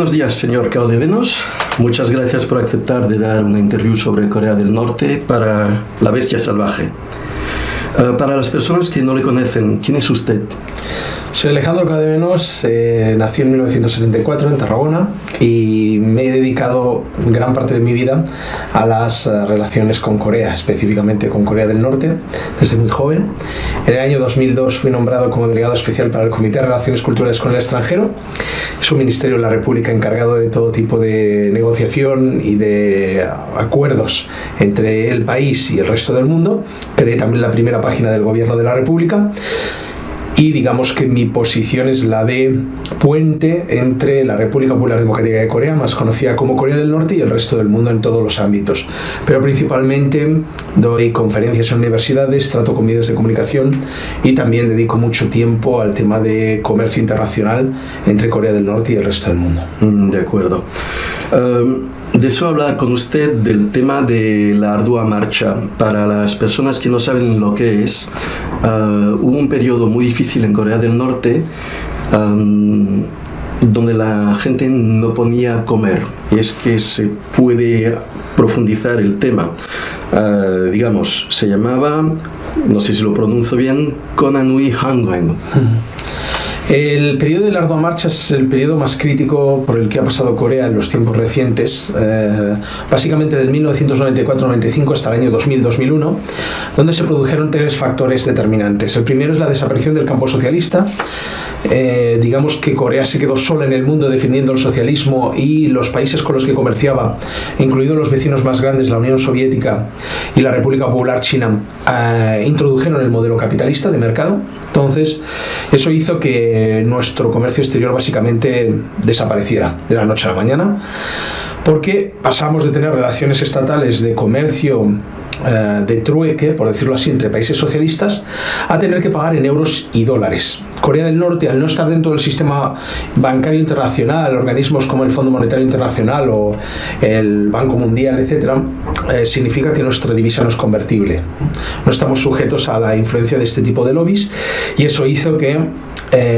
Buenos días, señor Caldevenos. Muchas gracias por aceptar de dar una interview sobre Corea del Norte para La Bestia Salvaje. Para las personas que no le conocen, ¿quién es usted? Soy Alejandro Caldevenos, nací en 1974 en Tarragona y me he dedicado gran parte de mi vida a las relaciones con Corea, específicamente con Corea del Norte, desde muy joven. En el año 2002 fui nombrado como delegado especial para el Comité de Relaciones Culturales con el Extranjero. Es un ministerio de la República encargado de todo tipo de negociación y de acuerdos entre el país y el resto del mundo. Creé también la primera página del Gobierno de la República. Y digamos que mi posición es la de puente entre la República Popular Democrática de Corea, más conocida como Corea del Norte, y el resto del mundo en todos los ámbitos. Pero principalmente doy conferencias en universidades, trato con medios de comunicación y también dedico mucho tiempo al tema de comercio internacional entre Corea del Norte y el resto del mundo. De acuerdo. Deseo hablar con usted del tema de la ardua marcha. Para las personas que no saben lo que es, hubo un periodo muy difícil en Corea del Norte donde la gente no podía comer. Y es que se puede profundizar el tema. Digamos, se llamaba, no sé si lo pronuncio bien, Konanui Hangwen. El periodo de la ardua marcha es el periodo más crítico por el que ha pasado Corea en los tiempos recientes, básicamente del 1994-95 hasta el año 2000-2001, donde se produjeron tres factores determinantes. El primero es la desaparición del campo socialista. Digamos que Corea se quedó sola en el mundo defendiendo el socialismo, y los países con los que comerciaba, incluidos los vecinos más grandes, la Unión Soviética y la República Popular China, introdujeron el modelo capitalista de mercado. Entonces, eso hizo que nuestro comercio exterior básicamente desapareciera de la noche a la mañana, porque pasamos de tener relaciones estatales de comercio de trueque, por decirlo así, entre países socialistas, a tener que pagar en euros y dólares. Corea del Norte, al no estar dentro del sistema bancario internacional, organismos como el Fondo Monetario Internacional o el Banco Mundial, etcétera, significa que nuestra divisa no es convertible. No estamos sujetos a la influencia de este tipo de lobbies, y eso hizo que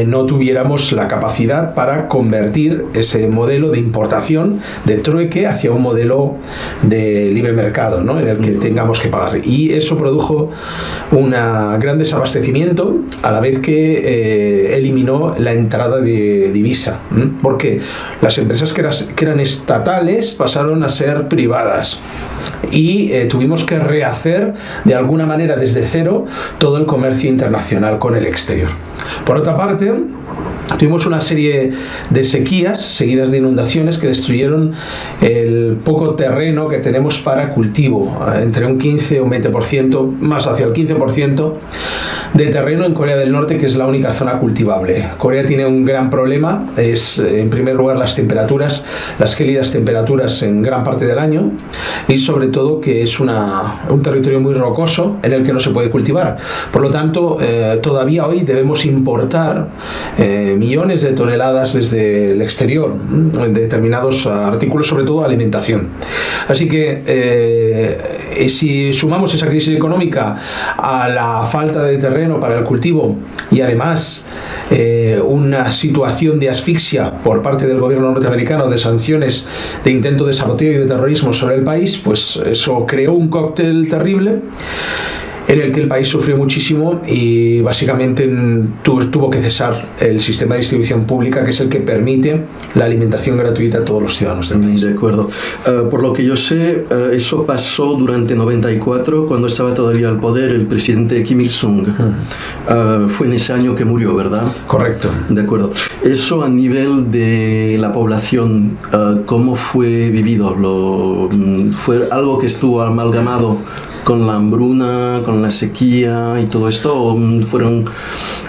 no tuviéramos la capacidad para convertir ese modelo de importación de trueque hacia un modelo de libre mercado, ¿no?, en el que tengamos que pagar. Y eso produjo un gran desabastecimiento, a la vez que eliminó la entrada de divisa, porque las empresas que eran estatales pasaron a ser privadas, y tuvimos que rehacer de alguna manera desde cero todo el comercio internacional con el exterior. Por otra parte, tuvimos una serie de sequías seguidas de inundaciones que destruyeron el poco terreno que tenemos para cultivo, entre un 15 o un 20%, más hacia el 15% de terreno en Corea del Norte, que es la única zona cultivable. Corea tiene un gran problema, es en primer lugar las temperaturas, las gélidas temperaturas en gran parte del año, y sobre todo que es un territorio muy rocoso en el que no se puede cultivar. Por lo tanto, todavía hoy debemos importar millones de toneladas desde el exterior, determinados artículos, sobre todo alimentación. Así que si sumamos esa crisis económica a la falta de terreno para el cultivo, y además una situación de asfixia por parte del gobierno norteamericano, de sanciones, de intento de saboteo y de terrorismo sobre el país, pues eso creó un cóctel terrible en el que el país sufrió muchísimo, y básicamente tuvo que cesar el sistema de distribución pública, que es el que permite la alimentación gratuita a todos los ciudadanos del país. De acuerdo. Por lo que yo sé, eso pasó durante 94, cuando estaba todavía al poder el presidente Kim Il-sung. Fue en ese año que murió, ¿verdad? Correcto. De acuerdo. Eso a nivel de la población, ¿cómo fue vivido? ¿Fue algo que estuvo amalgamado con la hambruna, con la sequía y todo esto, o fueron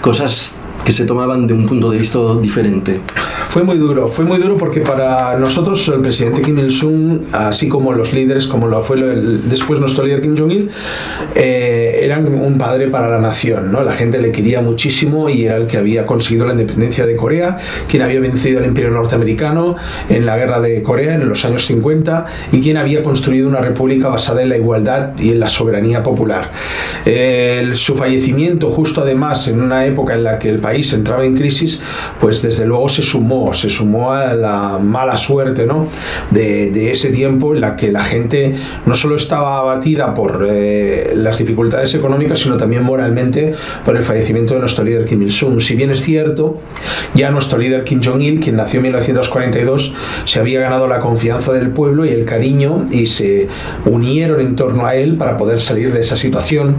cosas que se tomaban de un punto de vista diferente? Fue muy duro porque para nosotros el presidente Kim Il-sung, así como los líderes, como lo fue después nuestro líder Kim Jong-il, eran un padre para la nación, ¿no? La gente le quería muchísimo, y era el que había conseguido la independencia de Corea, quien había vencido al imperio norteamericano en la guerra de Corea en los años 50, y quien había construido una república basada en la igualdad y en la soberanía popular. Su fallecimiento, justo además en una época en la que el país país entraba en crisis, pues desde luego se sumó a la mala suerte, ¿no?, de ese tiempo, en la que la gente no solo estaba abatida por las dificultades económicas, sino también moralmente por el fallecimiento de nuestro líder Kim Il-sung. Si bien es cierto, ya nuestro líder Kim Jong-il, quien nació en 1942, se había ganado la confianza del pueblo y el cariño, y se unieron en torno a él para poder salir de esa situación.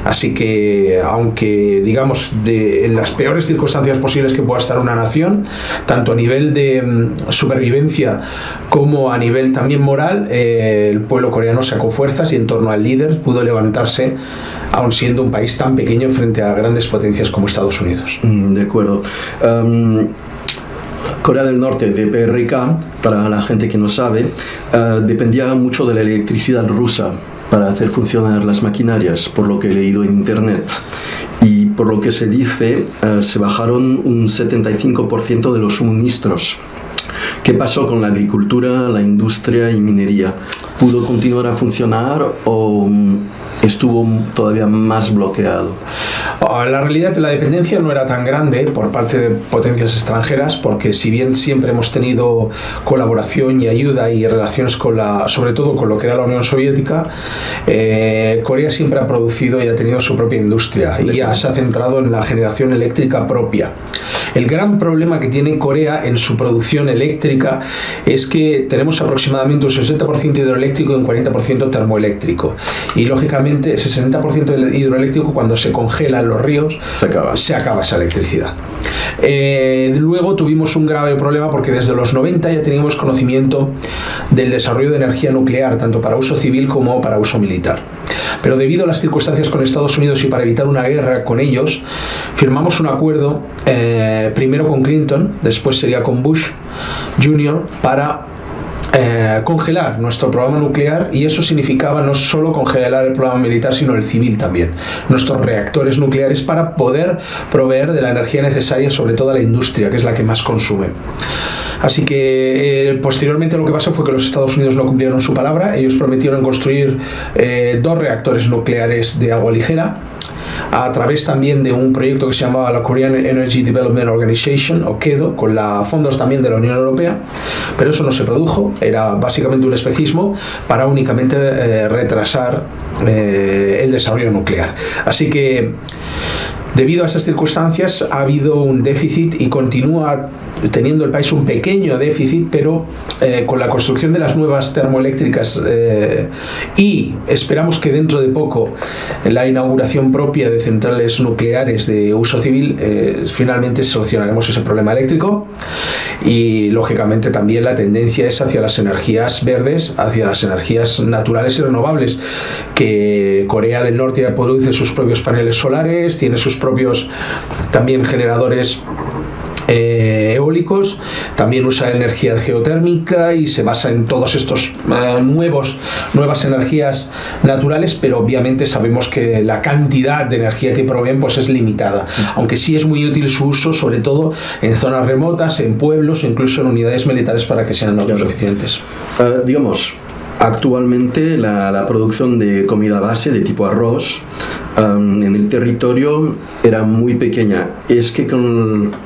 Así que, aunque digamos en las peores circunstancias posibles que pueda estar una nación, tanto a nivel de supervivencia como a nivel también moral, el pueblo coreano sacó fuerzas y en torno al líder pudo levantarse, aun siendo un país tan pequeño frente a grandes potencias como Estados Unidos. De acuerdo. Corea del Norte, de PRK, para la gente que no sabe, dependía mucho de la electricidad rusa para hacer funcionar las maquinarias, por lo que he leído en internet. Y por lo que se dice, se bajaron un 75% de los suministros. ¿Qué pasó con la agricultura, la industria y minería? ¿Pudo continuar a funcionar o estuvo todavía más bloqueado? La realidad de la dependencia no era tan grande por parte de potencias extranjeras, porque si bien siempre hemos tenido colaboración y ayuda y relaciones sobre todo con lo que era la Unión Soviética, Corea siempre ha producido y ha tenido su propia industria y ya se ha centrado en la generación eléctrica propia. El gran problema que tiene Corea en su producción eléctrica es que tenemos aproximadamente un 60% hidroeléctrico y un 40% termoeléctrico, y lógicamente ese 60% del hidroeléctrico, cuando se congelan los ríos, se acaba esa electricidad. Luego tuvimos un grave problema porque desde los 90 ya teníamos conocimiento del desarrollo de energía nuclear, tanto para uso civil como para uso militar. Pero debido a las circunstancias con Estados Unidos y para evitar una guerra con ellos, firmamos un acuerdo, primero con Clinton, después sería con Bush Jr., para congelar nuestro programa nuclear, y eso significaba no solo congelar el programa militar, sino el civil también, nuestros reactores nucleares, para poder proveer de la energía necesaria, sobre todo a la industria, que es la que más consume. Así que posteriormente lo que pasó fue que los Estados Unidos no cumplieron su palabra. Ellos prometieron construir 2 reactores nucleares de agua ligera, a través también de un proyecto que se llamaba la Korean Energy Development Organization, o KEDO, con fondos también de la Unión Europea, pero eso no se produjo. Era básicamente un espejismo para únicamente retrasar el desarrollo nuclear. Así que, debido a esas circunstancias, ha habido un déficit y continúa teniendo el país un pequeño déficit, pero con la construcción de las nuevas termoeléctricas y esperamos que dentro de poco la inauguración propia de centrales nucleares de uso civil, finalmente solucionaremos ese problema eléctrico, y lógicamente también la tendencia es hacia las energías verdes, hacia las energías naturales y renovables, que Corea del Norte ya produce sus propios paneles solares, tiene sus propios también generadores eólicos, también usa energía geotérmica y se basa en todos estos nuevas energías naturales, pero obviamente sabemos que la cantidad de energía que proveen pues es limitada, aunque sí es muy útil su uso, sobre todo en zonas remotas, en pueblos o incluso en unidades militares, para que sean autosuficientes. Digamos, actualmente la producción de comida base de tipo arroz en el territorio era muy pequeña. Es que con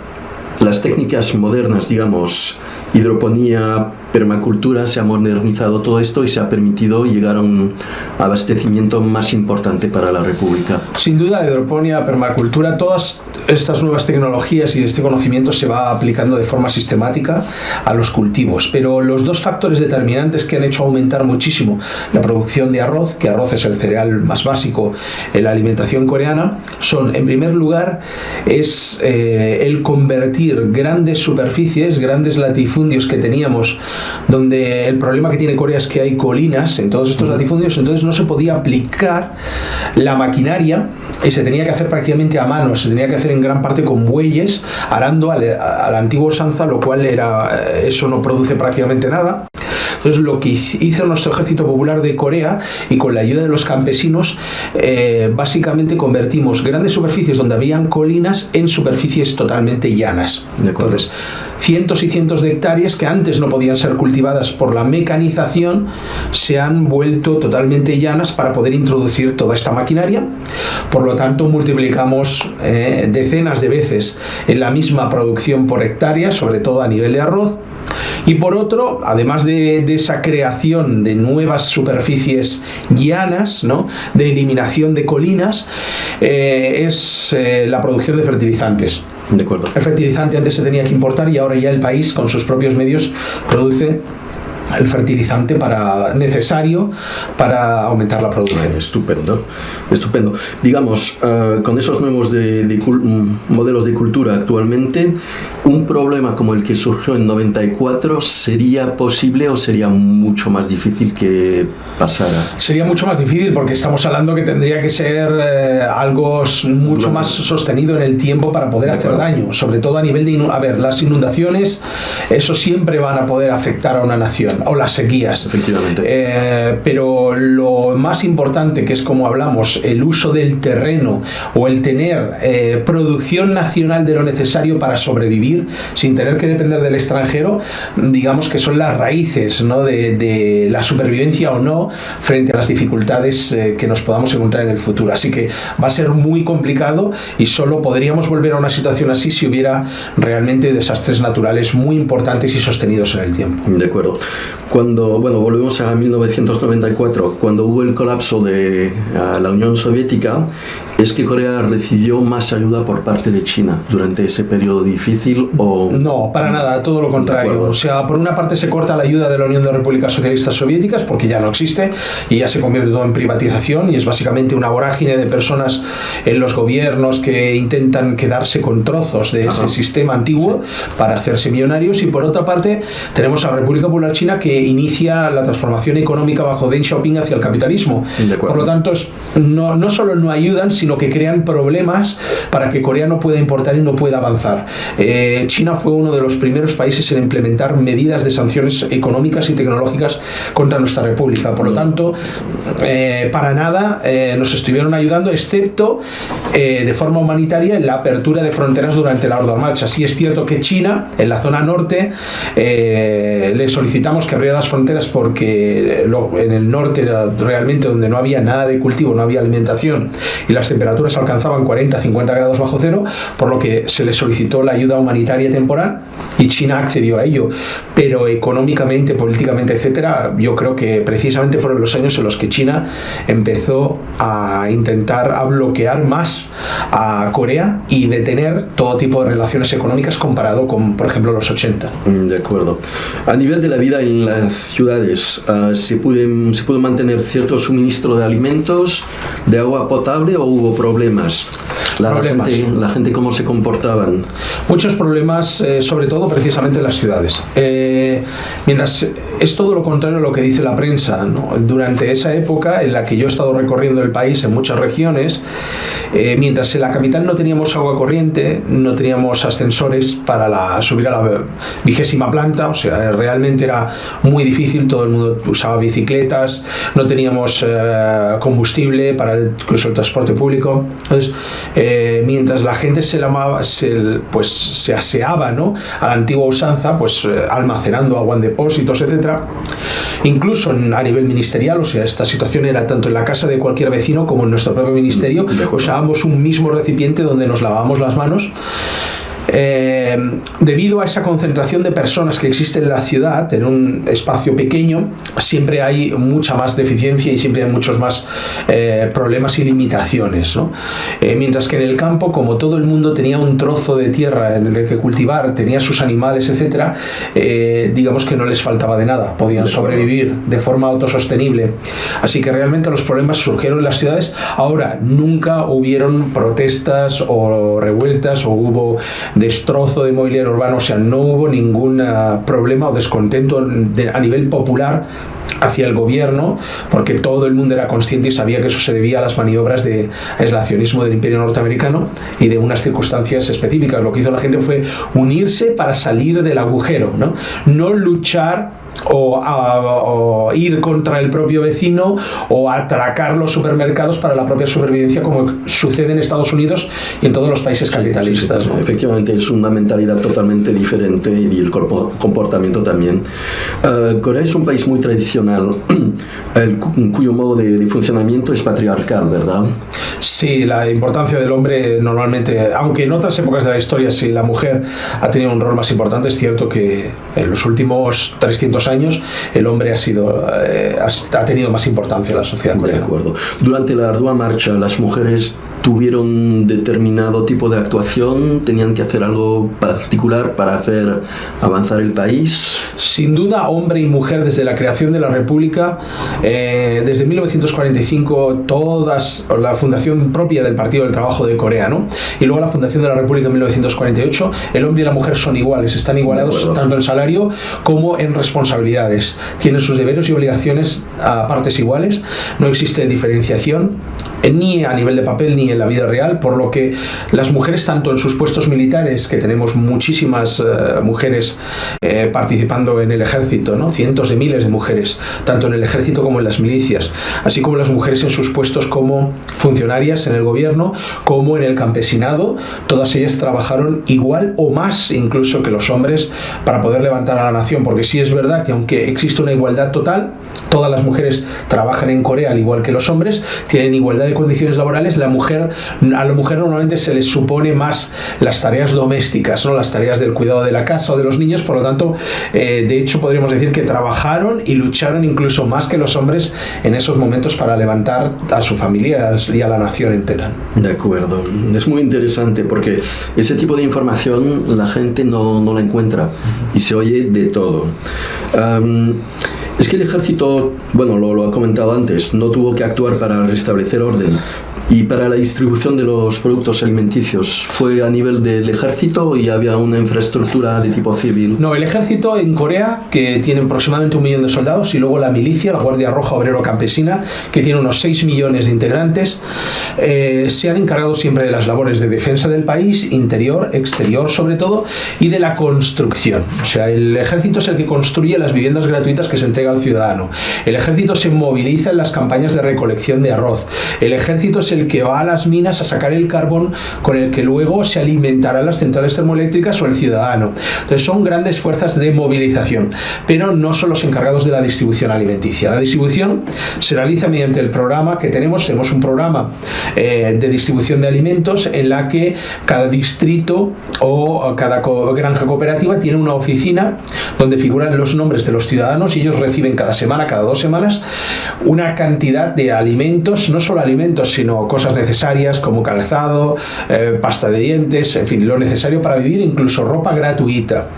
las técnicas modernas, digamos, hidroponía, permacultura, se ha modernizado todo esto y se ha permitido llegar a un abastecimiento más importante para la República. Sin duda, la hidroponía, permacultura, todas estas nuevas tecnologías y este conocimiento se va aplicando de forma sistemática a los cultivos, pero los 2 factores determinantes que han hecho aumentar muchísimo la producción de arroz, que arroz es el cereal más básico en la alimentación coreana, son, en primer lugar, es el convertir grandes superficies, grandes latifundios que teníamos, donde el problema que tiene Corea es que hay colinas en todos estos latifundios, entonces no se podía aplicar la maquinaria y se tenía que hacer prácticamente a mano, se tenía que hacer en gran parte con bueyes, arando a la antigua usanza, lo cual eso no produce prácticamente nada. Entonces, lo que hizo nuestro Ejército Popular de Corea, y con la ayuda de los campesinos, básicamente convertimos grandes superficies donde habían colinas en superficies totalmente llanas. Entonces, cientos y cientos de hectáreas que antes no podían ser cultivadas por la mecanización se han vuelto totalmente llanas para poder introducir toda esta maquinaria. Por lo tanto, multiplicamos decenas de veces en la misma producción por hectárea, sobre todo a nivel de arroz. Y por otro, además de esa creación de nuevas superficies llanas, ¿no?, de eliminación de colinas, es la producción de fertilizantes. De acuerdo. El fertilizante antes se tenía que importar y ahora ya el país con sus propios medios produce el fertilizante necesario para aumentar la producción. Estupendo, estupendo. Digamos, con esos nuevos modelos de cultura actualmente, un problema como el que surgió en 94 ¿sería posible o sería mucho más difícil que pasara? Sería mucho más difícil porque estamos hablando que tendría que ser algo mucho más sostenido en el tiempo para poder hacer daño, sobre todo a nivel de... A ver, las inundaciones, eso siempre van a poder afectar a una nación, o las sequías. Efectivamente. Pero lo más importante, que es como hablamos, el uso del terreno o el tener producción nacional de lo necesario para sobrevivir sin tener que depender del extranjero, digamos que son las raíces, ¿no?, de la supervivencia o no frente a las dificultades que nos podamos encontrar en el futuro. Así que va a ser muy complicado y solo podríamos volver a una situación así si hubiera realmente desastres naturales muy importantes y sostenidos en el tiempo. De acuerdo. Cuando, volvemos a 1994, cuando hubo el colapso de la Unión Soviética, ¿es que Corea recibió más ayuda por parte de China durante ese periodo difícil o...? No, para nada, todo lo contrario. O sea, por una parte se corta la ayuda de la Unión de Repúblicas Socialistas Soviéticas porque ya no existe y ya se convierte todo en privatización y es básicamente una vorágine de personas en los gobiernos que intentan quedarse con trozos de ese sistema antiguo para hacerse millonarios. Y por otra parte tenemos a la República Popular China que inicia la transformación económica bajo Deng Xiaoping hacia el capitalismo. Por lo tanto, no solo no ayudan, sino que crean problemas para que Corea no pueda importar y no pueda avanzar. China fue uno de los primeros países en implementar medidas de sanciones económicas y tecnológicas contra nuestra república. Por lo tanto, para nada nos estuvieron ayudando, excepto de forma humanitaria en la apertura de fronteras durante la Ardua Marcha. Sí es cierto que China, en la zona norte, le solicitamos que abriera las fronteras porque en el norte era realmente donde no había nada de cultivo, no había alimentación y las temperaturas alcanzaban 40-50 grados bajo cero, por lo que se le solicitó la ayuda humanitaria temporal y China accedió a ello. Pero económicamente, políticamente, etcétera, yo creo que precisamente fueron los años en los que China empezó a intentar bloquear más a Corea y detener todo tipo de relaciones económicas comparado con, por ejemplo, los 80. De acuerdo. A nivel de la vida en las ciudades, ¿se pudo mantener cierto suministro de alimentos, de agua potable o hubo problemas? La gente ¿cómo se comportaban? Muchos problemas, sobre todo precisamente en las ciudades. Mientras es todo lo contrario a lo que dice la prensa, ¿no? Durante esa época en la que yo he estado recorriendo el país en muchas regiones, mientras en la capital no teníamos agua corriente, no teníamos ascensores para subir a la 20ª planta, o sea, realmente era muy difícil, todo el mundo usaba bicicletas, no teníamos combustible para incluso el transporte público. Entonces, mientras la gente se aseaba, ¿no?, a la antigua usanza, pues almacenando agua en depósitos, etcétera. Incluso a nivel ministerial, o sea, esta situación era tanto en la casa de cualquier vecino como en nuestro propio ministerio, usábamos un mismo recipiente donde nos lavábamos las manos. Debido a esa concentración de personas que existe en la ciudad, en un espacio pequeño, siempre hay mucha más deficiencia y siempre hay muchos más problemas y limitaciones, ¿no? Mientras que en el campo, como todo el mundo tenía un trozo de tierra en el que cultivar, tenía sus animales, etcétera, digamos que no les faltaba de nada, podían sobrevivir de forma autosostenible. Así que realmente los problemas surgieron en las ciudades. Ahora, nunca hubieron protestas o revueltas o hubo destrozo de mobiliario urbano, o sea, no hubo ningún problema o descontento a nivel popular hacia el gobierno, porque todo el mundo era consciente y sabía que eso se debía a las maniobras de aislacionismo del Imperio norteamericano y de unas circunstancias específicas. Lo que hizo la gente fue unirse para salir del agujero, no luchar o ir contra el propio vecino o atracar los supermercados para la propia supervivencia, como sucede en Estados Unidos y en todos los países capitalistas. Sí. Efectivamente, es una mentalidad totalmente diferente y el comportamiento también. Corea es un país muy tradicional, cuyo modo de funcionamiento es patriarcal, ¿verdad? Sí, la importancia del hombre normalmente, aunque en otras épocas de la historia sí la mujer ha tenido un rol más importante, es cierto que en los últimos 300 años el hombre ha tenido más importancia en la sociedad coreana. De acuerdo. Durante la ardua marcha, las mujeres tuvieron determinado tipo de actuación, tenían que hacer algo particular para hacer avanzar el país. Sin duda, hombre y mujer desde la creación de la República, desde 1945, la fundación propia del Partido del Trabajo de Corea, y luego la fundación de la República en 1948, el hombre y la mujer son iguales, están igualados tanto en salario como en responsabilidades, tienen sus deberes y obligaciones a partes iguales, no existe diferenciación ni a nivel de papel ni en la vida real, por lo que las mujeres, tanto en sus puestos militares, que tenemos muchísimas mujeres participando en el ejército, cientos de miles de mujeres, tanto en el ejército como en las milicias, así como las mujeres en sus puestos como funcionarias en el gobierno, como en el campesinado, todas ellas trabajaron igual o más incluso que los hombres para poder levantar a la nación, porque sí es verdad que aunque existe una igualdad total, todas las mujeres trabajan en Corea al igual que los hombres, tienen igualdad de condiciones laborales. A la mujer normalmente se les supone más las tareas domésticas, las tareas del cuidado de la casa o de los niños, por lo tanto, de hecho podríamos decir que trabajaron y lucharon incluso más que los hombres en esos momentos para levantar a su familia y a la nación entera. De acuerdo, es muy interesante porque ese tipo de información la gente no la encuentra y se oye de todo. Es que el ejército, lo ha comentado antes, no tuvo que actuar para restablecer orden. Y para la distribución de los productos alimenticios, ¿fue a nivel del ejército y había una infraestructura de tipo civil? No, el ejército en Corea, que tiene aproximadamente 1 millón de soldados, y luego la milicia, la Guardia Roja Obrero Campesina, que tiene unos 6 millones de integrantes, se han encargado siempre de las labores de defensa del país, interior, exterior sobre todo, y de la construcción. O sea, el ejército es el que construye las viviendas gratuitas que se entrega al ciudadano. El ejército se moviliza en las campañas de recolección de arroz. El ejército es el que va a las minas a sacar el carbón con el que luego se alimentarán las centrales termoeléctricas o el ciudadano. Entonces son grandes fuerzas de movilización, pero no son los encargados de la distribución alimenticia. La distribución se realiza mediante el programa que tenemos un programa de distribución de alimentos en la que cada distrito o cada granja cooperativa tiene una oficina donde figuran los nombres de los ciudadanos y ellos reciben cada semana, cada 2 semanas, una cantidad de alimentos, no solo alimentos, sino cosas necesarias como calzado, pasta de dientes, en fin, lo necesario para vivir, incluso ropa gratuita.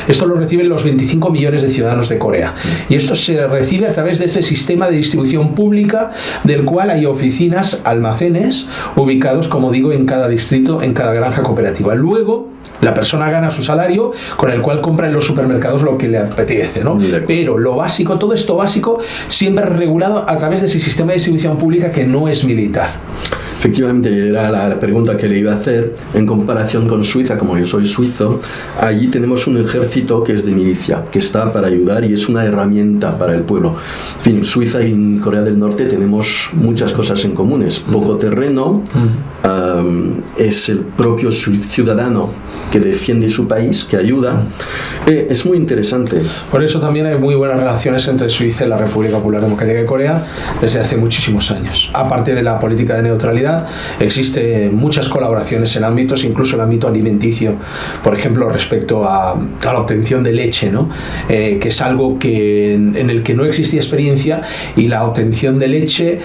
Esto lo reciben los 25 millones de ciudadanos de Corea. Y esto se recibe a través de ese sistema de distribución pública del cual hay oficinas, almacenes, ubicados, como digo, en cada distrito, en cada granja cooperativa. Luego, la persona gana su salario con el cual compra en los supermercados lo que le apetece, Pero lo básico, todo esto básico, siempre es regulado a través de ese sistema de distribución pública que no es militar. Efectivamente, era la pregunta que le iba a hacer. En comparación con Suiza, como yo soy suizo, allí tenemos un ejército que es de milicia, que está para ayudar y es una herramienta para el pueblo. En fin, Suiza y Corea del Norte tenemos muchas cosas en comunes. Poco terreno, es el propio ciudadano que defiende su país, que ayuda. Es muy interesante. Por eso también hay muy buenas relaciones entre Suiza y la República Popular Democrática de Corea desde hace muchísimos años. Aparte de la política de neutralidad, existen muchas colaboraciones en ámbitos, incluso el ámbito alimenticio, por ejemplo, respecto a la obtención de leche, que es algo en el que no existía experiencia, y la obtención de leche,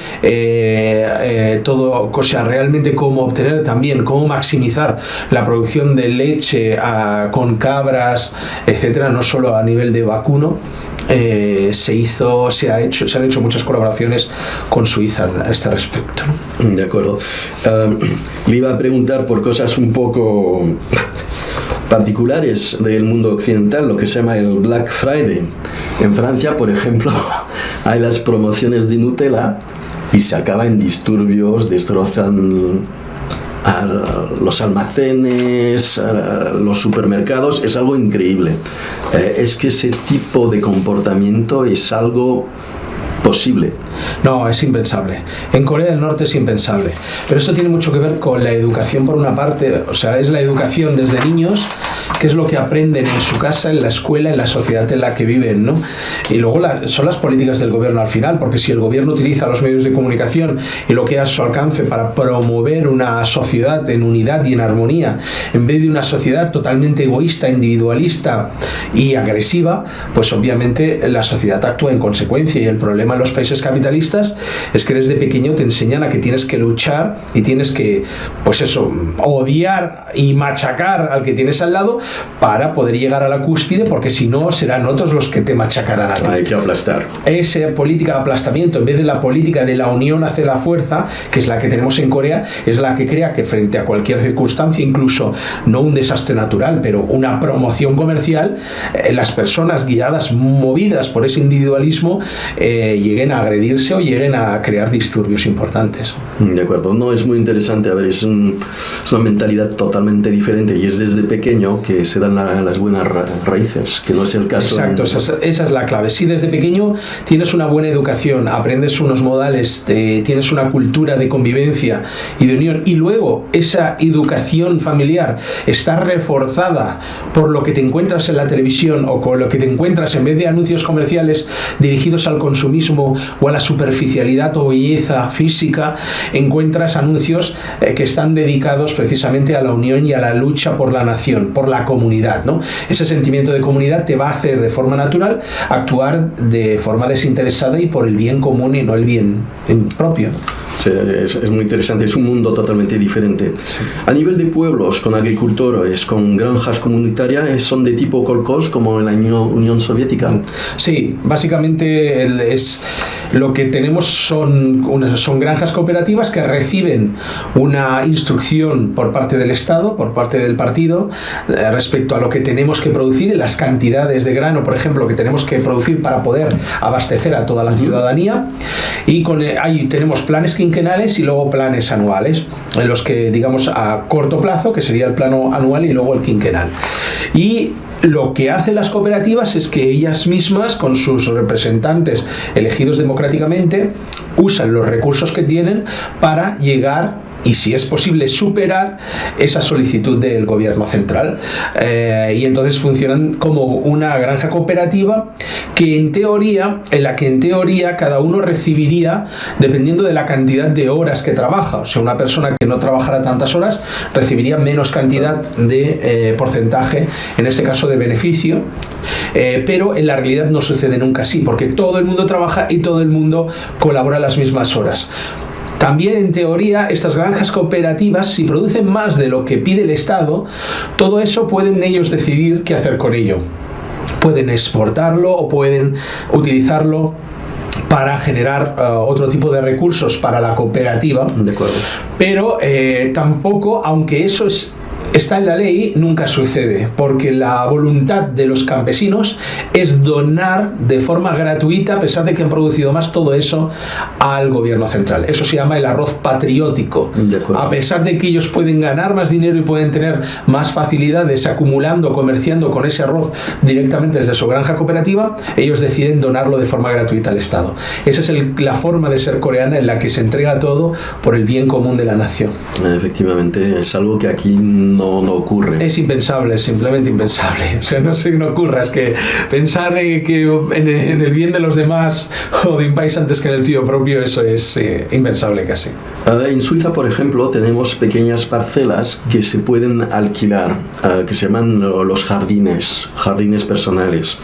realmente cómo obtener también, cómo maximizar la producción de leche con cabras, etcétera, no solo a nivel de vacuno. Se han hecho muchas colaboraciones con Suiza a este respecto. De acuerdo. Le iba a preguntar por cosas un poco particulares del mundo occidental, lo que se llama el Black Friday. En Francia, por ejemplo, hay las promociones de Nutella y se acaba en disturbios, destrozan los almacenes, los supermercados. Es algo increíble. Es que ese tipo de comportamiento es algo posible. No, es impensable. En Corea del Norte es impensable. Pero esto tiene mucho que ver con la educación por una parte, o sea, es la educación desde niños, que es lo que aprenden en su casa, en la escuela, en la sociedad en la que viven, ¿no? Y luego son las políticas del gobierno al final, porque si el gobierno utiliza los medios de comunicación y lo que ha a su alcance para promover una sociedad en unidad y en armonía, en vez de una sociedad totalmente egoísta, individualista y agresiva, pues obviamente la sociedad actúa en consecuencia. Y el problema en los países capitalistas es que desde pequeño te enseñan a que tienes que luchar y tienes que, pues eso, odiar y machacar al que tienes al lado para poder llegar a la cúspide, porque si no serán otros los que te machacarán a ti. Hay que aplastar. Esa política de aplastamiento, en vez de la política de la unión hacia la fuerza, que es la que tenemos en Corea, es la que crea que frente a cualquier circunstancia, incluso no un desastre natural, pero una promoción comercial, las personas guiadas, movidas por ese individualismo, lleguen a agredirse o lleguen a crear disturbios importantes. De acuerdo, no, es muy interesante. A ver, es una mentalidad totalmente diferente y es desde pequeño que se dan las buenas raíces, que no es el caso. Exacto, esa es la clave. Si desde pequeño tienes una buena educación, aprendes unos modales, tienes una cultura de convivencia y de unión, y luego esa educación familiar está reforzada por lo que te encuentras en la televisión o con lo que te encuentras en vez de anuncios comerciales dirigidos al consumismo o a la superficialidad o belleza física, encuentras anuncios que están dedicados precisamente a la unión y a la lucha por la nación, por la comunidad, ¿no? Ese sentimiento de comunidad te va a hacer de forma natural actuar de forma desinteresada y por el bien común y no el bien propio. Sí, es muy interesante, es un mundo totalmente diferente. Sí. A nivel de pueblos, con agricultores, con granjas comunitarias, ¿son de tipo kolkhoz como en la Unión Soviética? Sí, básicamente lo que tenemos son granjas cooperativas que reciben una instrucción por parte del Estado, por parte del partido, respecto a lo que tenemos que producir, las cantidades de grano, por ejemplo, que tenemos que producir para poder abastecer a toda la ciudadanía. Y ahí tenemos planes quinquenales y luego planes anuales, en los que, digamos, a corto plazo, que sería el plano anual, y luego el quinquenal. Y lo que hacen las cooperativas es que ellas mismas, con sus representantes elegidos democráticamente, usan los recursos que tienen para llegar y, si es posible, superar esa solicitud del gobierno central. Y entonces funcionan como una granja cooperativa en la que en teoría cada uno recibiría, dependiendo de la cantidad de horas que trabaja. O sea, una persona que no trabajara tantas horas recibiría menos cantidad de porcentaje, en este caso de beneficio. Pero en la realidad no sucede nunca así, porque todo el mundo trabaja y todo el mundo colabora las mismas horas. También, en teoría, estas granjas cooperativas, si producen más de lo que pide el Estado, todo eso pueden ellos decidir qué hacer con ello. Pueden exportarlo o pueden utilizarlo para generar otro tipo de recursos para la cooperativa. De acuerdo. Pero tampoco, aunque eso está en la ley, nunca sucede, porque la voluntad de los campesinos es donar de forma gratuita, a pesar de que han producido más, todo eso al gobierno central. Eso se llama el arroz patriótico. A pesar de que ellos pueden ganar más dinero y pueden tener más facilidades acumulando, comerciando con ese arroz directamente desde su granja cooperativa, ellos deciden donarlo de forma gratuita al Estado. Esa es la forma de ser coreana, en la que se entrega todo por el bien común de la nación. Efectivamente, es algo que aquí no ocurre. Es impensable, es simplemente impensable. O sea, no sé que no ocurra, es que pensar que en el bien de los demás o de un país antes que en el tuyo propio, eso es impensable casi. En Suiza, por ejemplo, tenemos pequeñas parcelas que se pueden alquilar, que se llaman los jardines personales.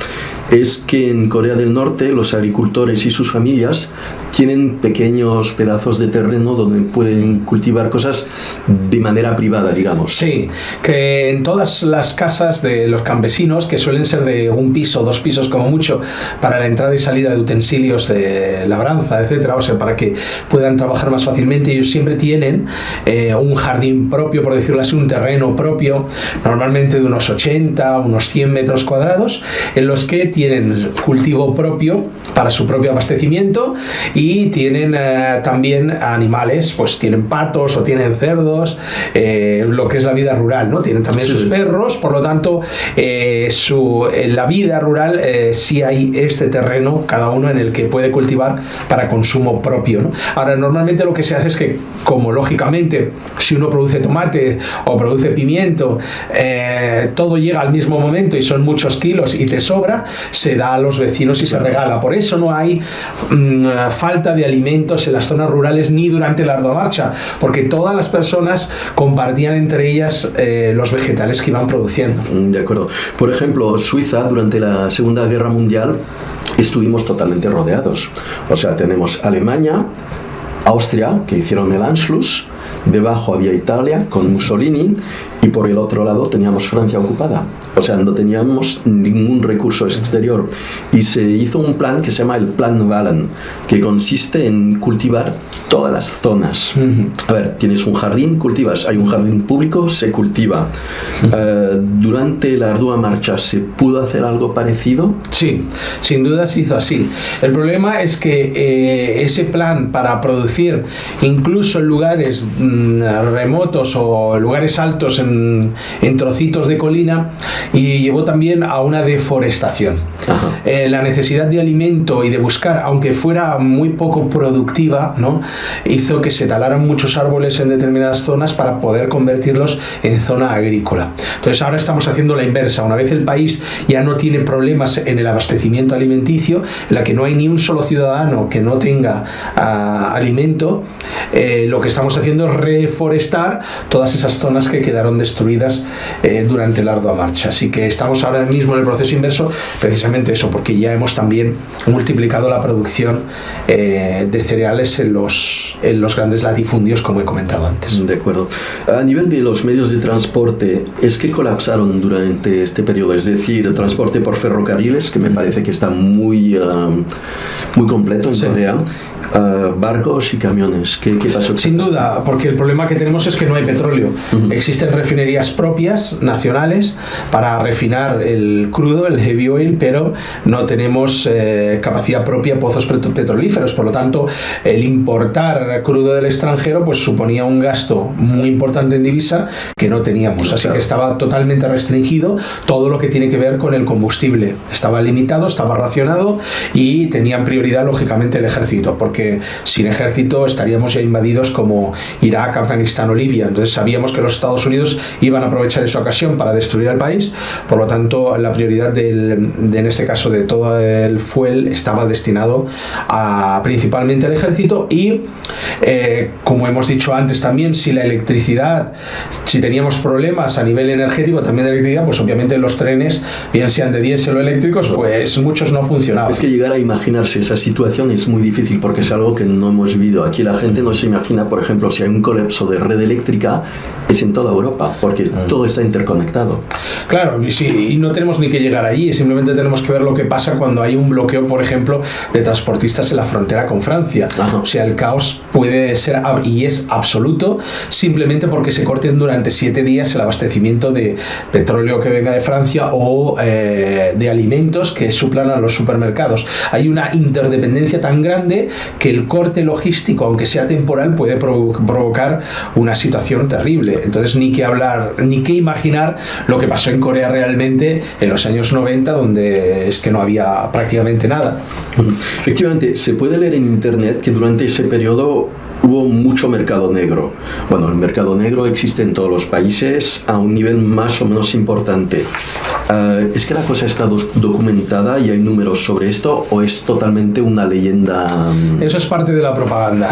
es que en Corea del Norte los agricultores y sus familias tienen pequeños pedazos de terreno donde pueden cultivar cosas de manera privada, digamos. Sí, que en todas las casas de los campesinos, que suelen ser de un piso, 2 pisos como mucho, para la entrada y salida de utensilios de labranza, etcétera, o sea, para que puedan trabajar más fácilmente, ellos siempre tienen un jardín propio, por decirlo así, un terreno propio, normalmente de unos 80, unos 100 metros cuadrados, en los que tienen cultivo propio para su propio abastecimiento y tienen también animales, pues tienen patos o tienen cerdos, lo que es la vida rural, ¿no? Tienen también sus perros, por lo tanto, en la vida rural sí hay este terreno, cada uno en el que puede cultivar para consumo propio, ¿no? Ahora, normalmente lo que se hace es que, como lógicamente, si uno produce tomate o produce pimiento, todo llega al mismo momento y son muchos kilos y te sobra, se da a los vecinos y se regala. Por eso no hay falta de alimentos en las zonas rurales ni durante la ardua marcha, porque todas las personas compartían entre ellas los vegetales que iban produciendo. De acuerdo. Por ejemplo, Suiza, durante la Segunda Guerra Mundial, estuvimos totalmente rodeados. O sea, tenemos Alemania, Austria, que hicieron el Anschluss, debajo había Italia con Mussolini y por el otro lado teníamos Francia ocupada. O sea, no teníamos ningún recurso exterior y se hizo un plan que se llama el Plan Wallen, que consiste en cultivar todas las zonas. A ver, tienes un jardín, cultivas, hay un jardín público, se cultiva. Durante la ardua marcha, ¿se pudo hacer algo parecido? Sí, sin duda se hizo así. El problema es que ese plan para producir incluso en lugares remotos o lugares altos en trocitos de colina, y llevó también a una deforestación. La necesidad de alimento y de buscar, aunque fuera muy poco productiva, ¿no?, hizo que se talaran muchos árboles en determinadas zonas para poder convertirlos en zona agrícola. Entonces ahora estamos haciendo la inversa. Una vez el país ya no tiene problemas en el abastecimiento alimenticio, en la que no hay ni un solo ciudadano que no tenga alimento, lo que estamos haciendo es reforestar todas esas zonas que quedaron destruidas durante la ardua marcha. Así que estamos ahora mismo en el proceso inverso, precisamente eso, porque ya hemos también multiplicado la producción de cereales en los grandes latifundios, como he comentado antes. De acuerdo. A nivel de los medios de transporte, ¿es que colapsaron durante este periodo? Es decir, el transporte por ferrocarriles, que me parece que está muy completo en Corea. Barcos y camiones. ¿Qué pasó? Sin duda, porque el problema que tenemos es que no hay petróleo. Existen refinerías propias, nacionales, para refinar el crudo, el heavy oil, pero no tenemos capacidad propia, pozos petrolíferos. Por lo tanto, el importar crudo del extranjero pues suponía un gasto muy importante en divisa que no teníamos. Así que estaba totalmente restringido todo lo que tiene que ver con el combustible. Estaba limitado, estaba racionado y tenían prioridad, lógicamente, el ejército, porque sin ejército estaríamos ya invadidos como Irak, Afganistán o Libia. Entonces sabíamos que los Estados Unidos iban a aprovechar esa ocasión para destruir al país. Por lo tanto, la prioridad en este caso de todo el fuel estaba destinado principalmente al ejército y como hemos dicho antes también, si teníamos problemas a nivel energético también de electricidad, pues obviamente los trenes, bien sean de diésel o eléctricos, pues muchos no funcionaban. Es que llegar a imaginarse esa situación es muy difícil, porque es algo que no hemos vivido. Aquí la gente no se imagina, por ejemplo, si hay un colapso de red eléctrica, es en toda Europa, porque todo está interconectado. Claro, y no tenemos ni que llegar allí, simplemente tenemos que ver lo que pasa cuando hay un bloqueo, por ejemplo, de transportistas en la frontera con Francia. O sea, el caos puede ser, y es absoluto, simplemente porque se corten durante 7 días el abastecimiento de petróleo que venga de Francia o de alimentos que suplan a los supermercados. Hay una interdependencia tan grande que el corte logístico, aunque sea temporal, puede provocar una situación terrible. Entonces, ni que imaginar lo que pasó en Corea realmente en los años 90, donde es que no había prácticamente nada. Efectivamente, se puede leer en internet que durante ese periodo hubo mucho mercado negro. Bueno, el mercado negro existe en todos los países a un nivel más o menos importante. ¿Es que la cosa está documentada y hay números sobre esto o es totalmente una leyenda? Eso es parte de la propaganda.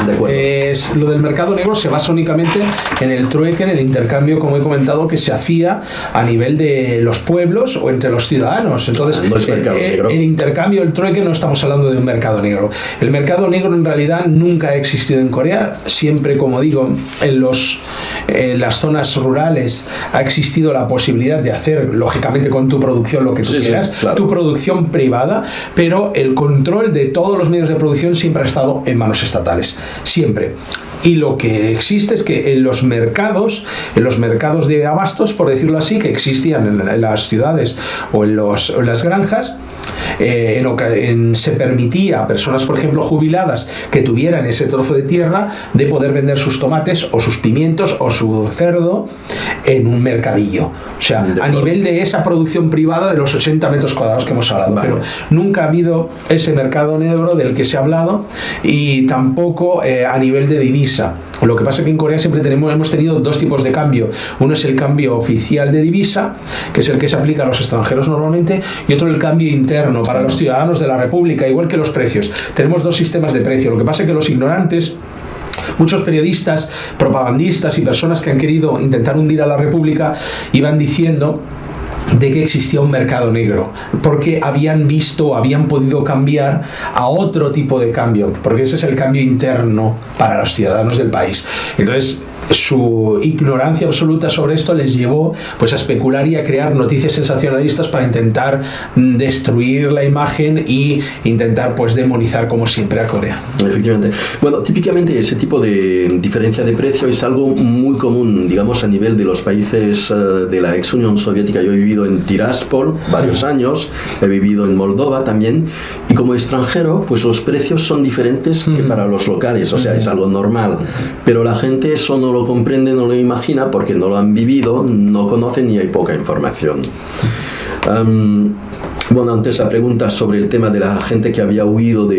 Lo del mercado negro se basa únicamente en el trueque, en el intercambio, como he comentado, que se hacía a nivel de los pueblos o entre los ciudadanos. Entonces, no es mercado negro. El intercambio, el trueque, no estamos hablando de un mercado negro. El mercado negro en realidad nunca ha existido en Corea. Siempre, como digo, en las zonas rurales ha existido la posibilidad de hacer, lógicamente, con tu producción lo que tú quieras, claro. Tu producción privada, pero el control de todos los medios de producción siempre ha estado en manos estatales, siempre. Y lo que existe es que en los mercados de abastos, por decirlo así, que existían en las ciudades o en las granjas, se permitía a personas, por ejemplo, jubiladas que tuvieran ese trozo de tierra de poder vender sus tomates o sus pimientos o su cerdo en un mercadillo. O sea, a nivel de esa producción privada de los 80 metros cuadrados que hemos hablado. Vale. Pero nunca ha habido ese mercado negro del que se ha hablado y tampoco a nivel de divisa. Lo que pasa es que en Corea siempre hemos tenido dos tipos de cambio. Uno es el cambio oficial de divisa, que es el que se aplica a los extranjeros normalmente, y otro el cambio interno para los ciudadanos de la República, igual que los precios. Tenemos dos sistemas de precio. Lo que pasa es que los ignorantes, muchos periodistas, propagandistas y personas que han querido intentar hundir a la República iban diciendo de que existía un mercado negro, porque habían podido cambiar a otro tipo de cambio, porque ese es el cambio interno para los ciudadanos del país. Entonces, su ignorancia absoluta sobre esto les llevó pues a especular y a crear noticias sensacionalistas para intentar destruir la imagen y intentar pues demonizar como siempre a Corea. Efectivamente. Bueno, típicamente ese tipo de diferencia de precio es algo muy común, digamos, a nivel de los países de la ex Unión Soviética. Yo he vivido en Tiraspol varios años, he vivido en Moldova también, y como extranjero pues los precios son diferentes que para los locales, o sea, es algo normal, pero la gente eso no lo comprende, no lo imagina porque no lo han vivido, no conocen y hay poca información. Bueno, antes la pregunta sobre el tema de la gente que había huido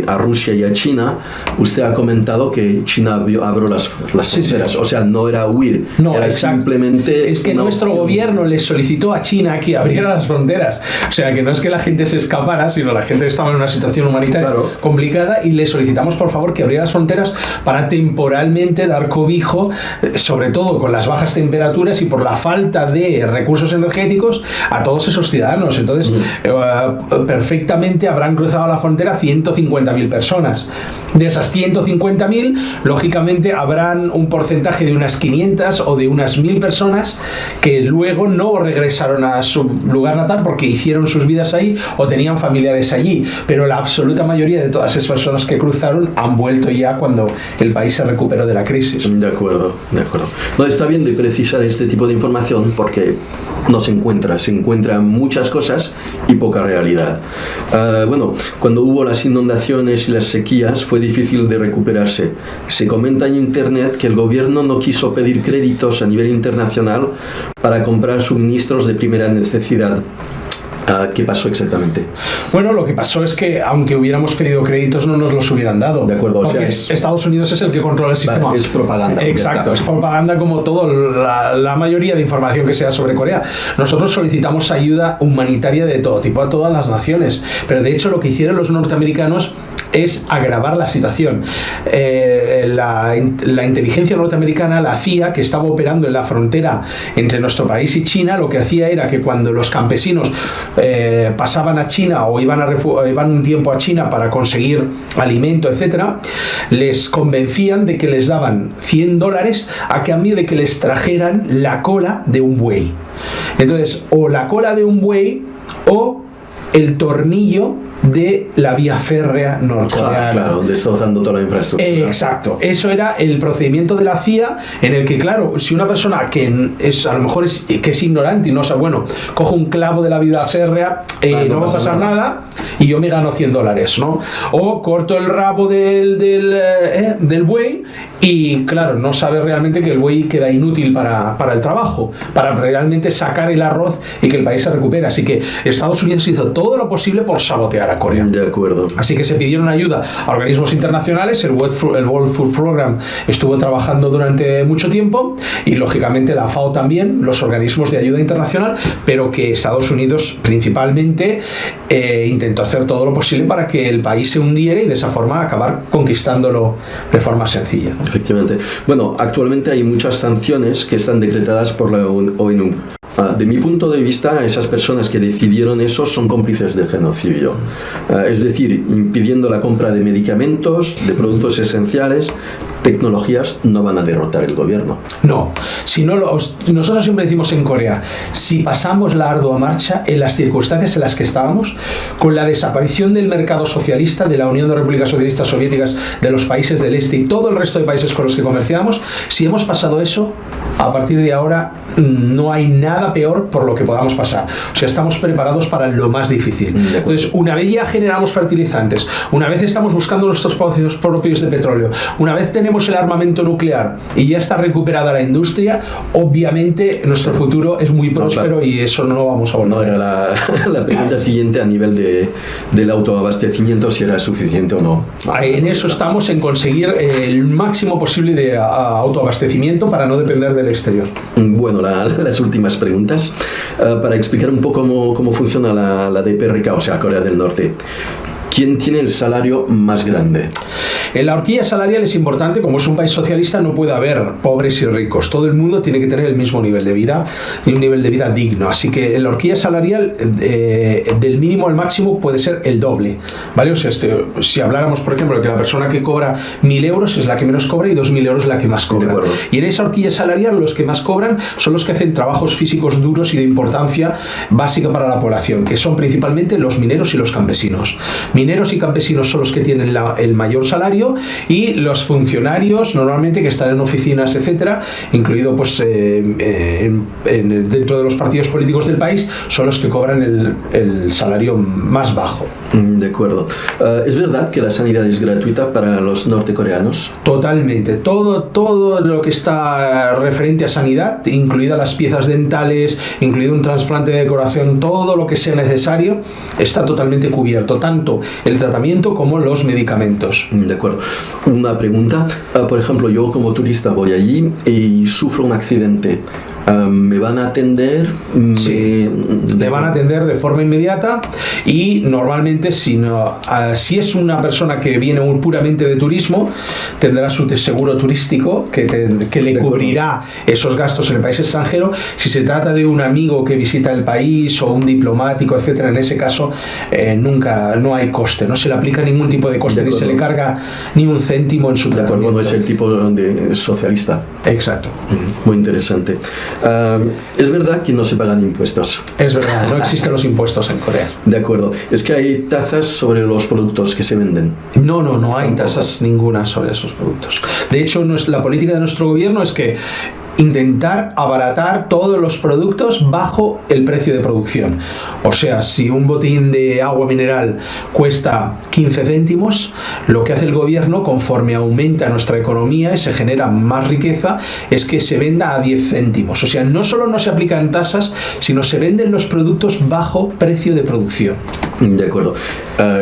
a Rusia y a China, usted ha comentado que China abrió las fronteras, o sea, no era huir, no, era simplemente... Es que nuestro gobierno les solicitó a China que abriera las fronteras, o sea, que no es que la gente se escapara, sino la gente estaba en una situación humanitaria complicada y le solicitamos por favor que abriera las fronteras para temporalmente dar cobijo, sobre todo con las bajas temperaturas y por la falta de recursos energéticos, a todos esos ciudadanos. Entonces, perfectamente habrán cruzado la frontera 150.000 personas. De esas 150.000, lógicamente habrán un porcentaje de unas 500 o de unas 1.000 personas que luego no regresaron a su lugar natal porque hicieron sus vidas ahí o tenían familiares allí, pero la absoluta mayoría de todas esas personas que cruzaron han vuelto ya cuando el país se recuperó de la crisis. De acuerdo. No, está bien de precisar este tipo de información porque no se encuentra muchas cosas y poca realidad. Bueno, cuando hubo las inundaciones y las sequías fue difícil de recuperarse. Se comenta en internet que el gobierno no quiso pedir créditos a nivel internacional para comprar suministros de primera necesidad. ¿Qué pasó exactamente? Bueno, lo que pasó es que aunque hubiéramos pedido créditos no nos los hubieran dado. De acuerdo, porque Estados Unidos es el que controla el sistema. Vale, es propaganda. Exacto, es propaganda como todo la mayoría de información que sea sobre Corea. Nosotros solicitamos ayuda humanitaria de todo tipo a todas las naciones, pero de hecho lo que hicieron los norteamericanos es agravar la situación. La inteligencia norteamericana, la CIA, que estaba operando en la frontera entre nuestro país y China, lo que hacía era que cuando los campesinos pasaban a China o iban un tiempo a China para conseguir alimento, etcétera, les convencían de que les daban $100 a cambio de que les trajeran la cola de un buey. Entonces, o la cola de un buey o el tornillo de la vía férrea norcoreana. Claro, destrozando toda la infraestructura. Exacto, eso era el procedimiento de la CIA, en el que, claro, si una persona que es a lo mejor que es ignorante y no sabe, bueno, cojo un clavo de la vía férrea, no va a pasar nada y yo me gano $100, ¿no? O corto el rabo del buey y claro, no sabe realmente que el buey queda inútil para el trabajo, para realmente sacar el arroz y que el país se recupere. Así que Estados Unidos hizo todo lo posible por sabotear a Corea. De acuerdo. Así que se pidieron ayuda a organismos internacionales. El World Food Program estuvo trabajando durante mucho tiempo, y lógicamente la FAO también, los organismos de ayuda internacional, pero que Estados Unidos principalmente intentó hacer todo lo posible para que el país se hundiera y de esa forma acabar conquistándolo de forma sencilla. Efectivamente. Bueno, actualmente hay muchas sanciones que están decretadas por la ONU. De mi punto de vista, esas personas que decidieron eso son cómplices de genocidio. Es decir, impidiendo la compra de medicamentos, de productos esenciales, tecnologías, no van a derrotar el gobierno. No, si no nosotros siempre decimos en Corea, si pasamos la ardua marcha en las circunstancias en las que estábamos, con la desaparición del mercado socialista, de la Unión de Repúblicas Socialistas Soviéticas, de los países del este y todo el resto de países con los que comerciamos, si hemos pasado eso, a partir de ahora no hay nada peor por lo que podamos pasar. O sea, estamos preparados para lo más difícil. Entonces, una vez ya generamos fertilizantes, una vez estamos buscando nuestros pozos propios de petróleo, una vez tenemos el armamento nuclear y ya está recuperada la industria, obviamente nuestro futuro es muy próspero, claro. Y eso no lo vamos a volver. No, era la pregunta siguiente a nivel del autoabastecimiento, si era suficiente o no. En eso estamos, en conseguir el máximo posible de autoabastecimiento para no depender del exterior. Bueno, las últimas preguntas para explicar un poco cómo funciona la DPRK, o sea, Corea del Norte. ¿Quién tiene el salario más grande? En la horquilla salarial es importante, como es un país socialista no puede haber pobres y ricos, todo el mundo tiene que tener el mismo nivel de vida y un nivel de vida digno, así que en la horquilla salarial del mínimo al máximo puede ser el doble, ¿vale? O sea, si habláramos por ejemplo de que la persona que cobra 1.000 euros es la que menos cobra y 2.000 euros es la que más cobra, y en esa horquilla salarial los que más cobran son los que hacen trabajos físicos duros y de importancia básica para la población, que son principalmente los mineros y los campesinos. Mineros y campesinos son los que tienen el mayor salario, y los funcionarios normalmente que están en oficinas, etcétera, incluido pues dentro de los partidos políticos del país, son los que cobran el salario más bajo. De acuerdo. ¿Es verdad que la sanidad es gratuita para los nortecoreanos? Totalmente. Todo lo que está referente a sanidad, incluidas las piezas dentales, incluido un trasplante de corazón, todo lo que sea necesario está totalmente cubierto, tanto el tratamiento como los medicamentos. De acuerdo. Una pregunta, por ejemplo, yo como turista voy allí y sufro un accidente. ¿Me van a atender? Sí, te van a atender de forma inmediata, y normalmente si es una persona que viene puramente de turismo, tendrá su seguro turístico que le cubrirá esos gastos en el país extranjero. Si se trata de un amigo que visita el país o un diplomático, etcétera, en ese caso no hay coste, no se le aplica ningún tipo de coste, ni se le carga ni un céntimo en su tratamiento. No es el tipo de socialista. Exacto. Muy interesante. ¿Es verdad que no se pagan impuestos? Es verdad, no existen los impuestos en Corea. De acuerdo. ¿Es que hay tasas sobre los productos que se venden? No hay tasas ninguna sobre esos productos. De hecho, la política de nuestro gobierno es que intentar abaratar todos los productos bajo el precio de producción. O sea, si un botín de agua mineral cuesta 15 céntimos, lo que hace el gobierno, conforme aumenta nuestra economía y se genera más riqueza, es que se venda a 10 céntimos. O sea, no solo no se aplican tasas, sino se venden los productos bajo precio de producción. De acuerdo.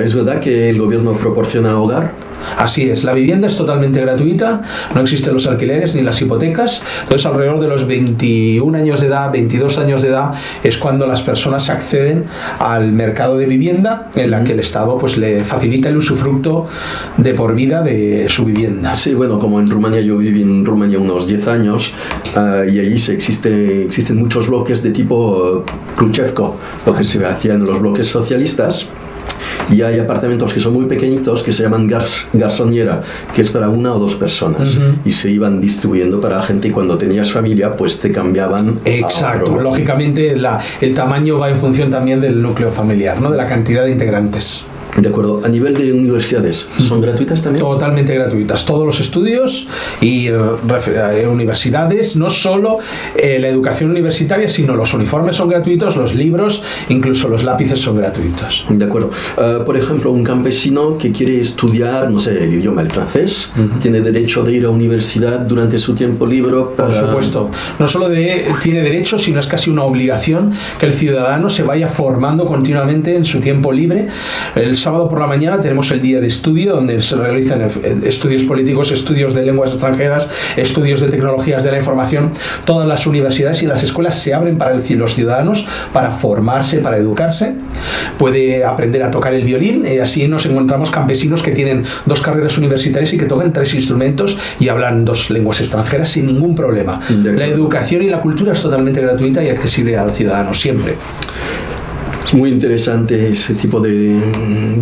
¿Es verdad que el gobierno proporciona hogar? Así es, la vivienda es totalmente gratuita, no existen los alquileres ni las hipotecas. Entonces, alrededor de los 21 años de edad, 22 años de edad, es cuando las personas acceden al mercado de vivienda, en la que el Estado pues le facilita el usufructo de por vida de su vivienda. Sí, bueno, como en Rumania, yo viví en Rumania unos 10 años, y allí existen muchos bloques de tipo Khrushchevko, lo que se hacía en los bloques socialistas. Y hay apartamentos que son muy pequeñitos que se llaman garsoniera, que es para una o dos personas, y se iban distribuyendo para gente, y cuando tenías familia pues te cambiaban. Exacto, lógicamente el tamaño va en función también del núcleo familiar, ¿no? De la cantidad de integrantes. De acuerdo. A nivel de universidades, ¿son gratuitas también? Totalmente gratuitas. Todos los estudios y universidades, no solo la educación universitaria, sino los uniformes son gratuitos, los libros, incluso los lápices son gratuitos. De acuerdo. Por ejemplo, un campesino que quiere estudiar, no sé, el idioma, el francés, ¿tiene derecho de ir a universidad durante su tiempo libre? Por supuesto. No solo tiene derecho, sino es casi una obligación que el ciudadano se vaya formando continuamente en su tiempo libre. El sábado por la mañana tenemos el día de estudio, donde se realizan estudios políticos, estudios de lenguas extranjeras, estudios de tecnologías de la información. Todas las universidades y las escuelas se abren para los ciudadanos, para formarse, para educarse. Puede aprender a tocar el violín, así nos encontramos campesinos que tienen 2 carreras universitarias y que tocan 3 instrumentos y hablan 2 lenguas extranjeras sin ningún problema. La educación y la cultura es totalmente gratuita y accesible al ciudadano, siempre. Es muy interesante ese tipo de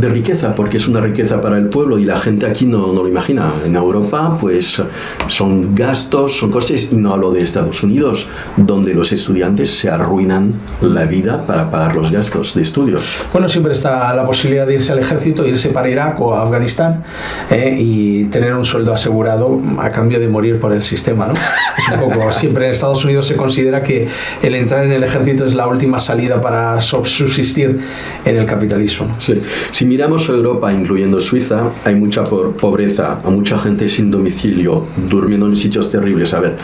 riqueza, porque es una riqueza para el pueblo y la gente aquí no lo imagina. En Europa, pues son gastos, son costes, y no hablo de Estados Unidos, donde los estudiantes se arruinan la vida para pagar los gastos de estudios. Bueno, siempre está la posibilidad de irse al ejército, irse para Irak o a Afganistán y tener un sueldo asegurado a cambio de morir por el sistema, ¿no? Es un poco, siempre en Estados Unidos se considera que el entrar en el ejército es la última salida para subsistir en el capitalismo. Sí. Si miramos a Europa, incluyendo Suiza, hay mucha pobreza, hay mucha gente sin domicilio, durmiendo en sitios terribles, a ver,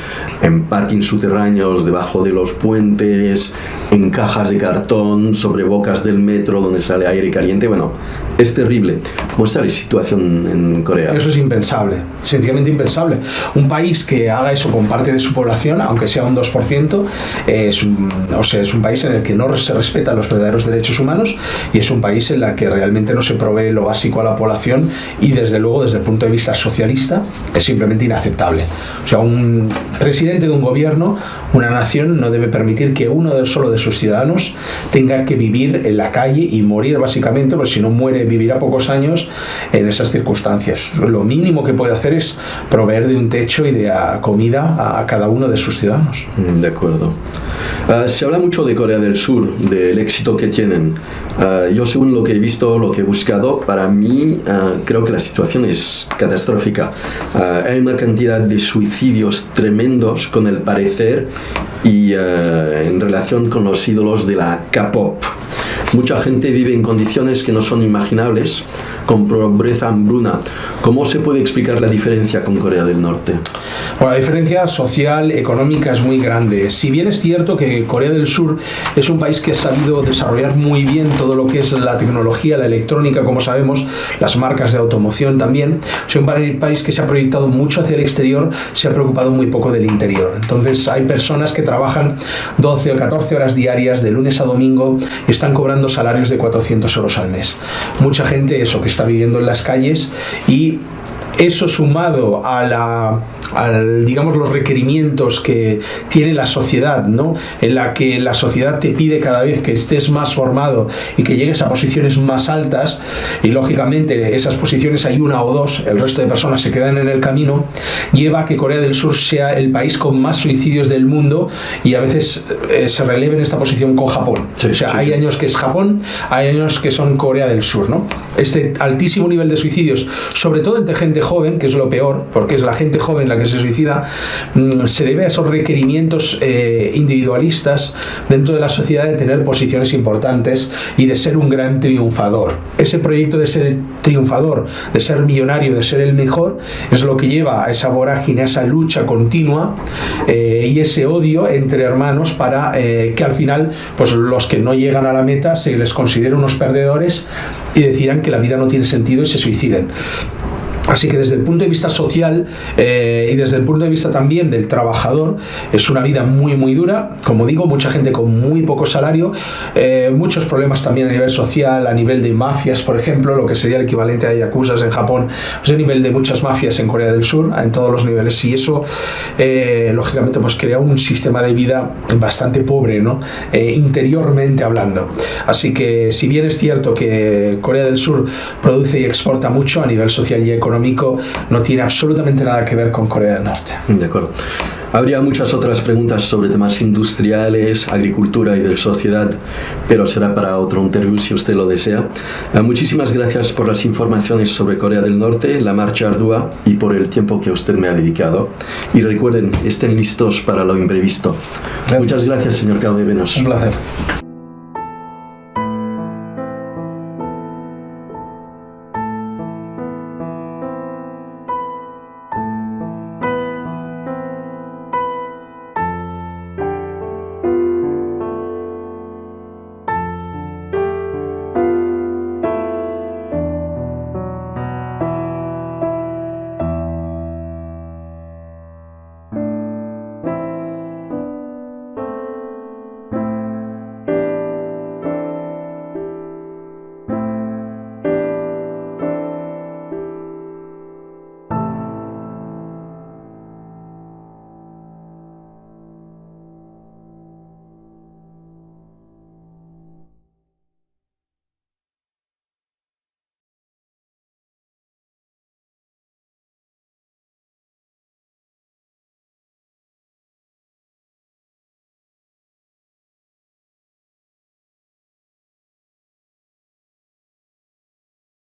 en parkings subterráneos, debajo de los puentes, en cajas de cartón, sobre bocas del metro donde sale aire caliente. Bueno, es terrible. ¿Cómo está la situación en Corea? Eso es impensable, sencillamente impensable. Un país que haga eso con parte de su población, aunque sea un 2%, es un país en el que no se respetan los verdaderos derechos humanos, y es un país en el que realmente no se provee lo básico a la población, y desde luego desde el punto de vista socialista es simplemente inaceptable. O sea, un presidente de un gobierno, una nación, no debe permitir que uno solo de sus ciudadanos tenga que vivir en la calle y morir básicamente, porque si no muere vivirá pocos años en esas circunstancias. Lo mínimo que puede hacer es proveer de un techo y de comida a cada uno de sus ciudadanos. De acuerdo. Se habla mucho de Corea del Sur, del éxito que tienen. Yo, según lo que he visto, lo que he buscado, para mí creo que la situación es catastrófica. Hay una cantidad de suicidios tremendos con el parecer y en relación con los ídolos de la K-pop. Mucha gente vive en condiciones que no son imaginables, con pobreza, hambruna. ¿Cómo se puede explicar la diferencia con Corea del Norte? Bueno, la diferencia social, económica es muy grande. Si bien es cierto que Corea del Sur es un país que ha sabido desarrollar muy bien todo lo que es la tecnología, la electrónica, como sabemos, las marcas de automoción también, es un país que se ha proyectado mucho hacia el exterior, se ha preocupado muy poco del interior. Entonces hay personas que trabajan 12 o 14 horas diarias de lunes a domingo y están cobrando salarios de 400 euros al mes. Mucha gente, eso, que está viviendo en las calles, y eso sumado a digamos, los requerimientos que tiene la sociedad, ¿no? En la que la sociedad te pide cada vez que estés más formado y que llegues a posiciones más altas, y lógicamente esas posiciones hay una o dos, el resto de personas se quedan en el camino, lleva a que Corea del Sur sea el país con más suicidios del mundo, y a veces se releva en esta posición con Japón. Sí, o sea, sí, hay años que es Japón, hay años que son Corea del Sur, ¿no? Este altísimo nivel de suicidios, sobre todo entre gente joven, que es lo peor, porque es la gente joven la que se suicida, se debe a esos requerimientos individualistas dentro de la sociedad de tener posiciones importantes y de ser un gran triunfador. Ese proyecto de ser triunfador, de ser millonario, de ser el mejor, es lo que lleva a esa vorágine, a esa lucha continua y ese odio entre hermanos para que al final, pues los que no llegan a la meta se les considere unos perdedores y decidan que la vida no tiene sentido y se suiciden. Así que desde el punto de vista social y desde el punto de vista también del trabajador, es una vida muy muy dura, como digo, mucha gente con muy poco salario, muchos problemas también a nivel social, a nivel de mafias, por ejemplo, lo que sería el equivalente a yakuzas en Japón, es el nivel de muchas mafias en Corea del Sur, en todos los niveles, y eso lógicamente pues crea un sistema de vida bastante pobre, ¿no? Interiormente hablando. Así que si bien es cierto que Corea del Sur produce y exporta mucho a nivel social y económico, no tiene absolutamente nada que ver con Corea del Norte. De acuerdo. Habría muchas otras preguntas sobre temas industriales, agricultura y de sociedad, pero será para otro interview si usted lo desea. Muchísimas gracias por las informaciones sobre Corea del Norte, la marcha ardua y por el tiempo que usted me ha dedicado. Y recuerden, estén listos para lo imprevisto. Muchas gracias, señor Caldevenos. Un placer.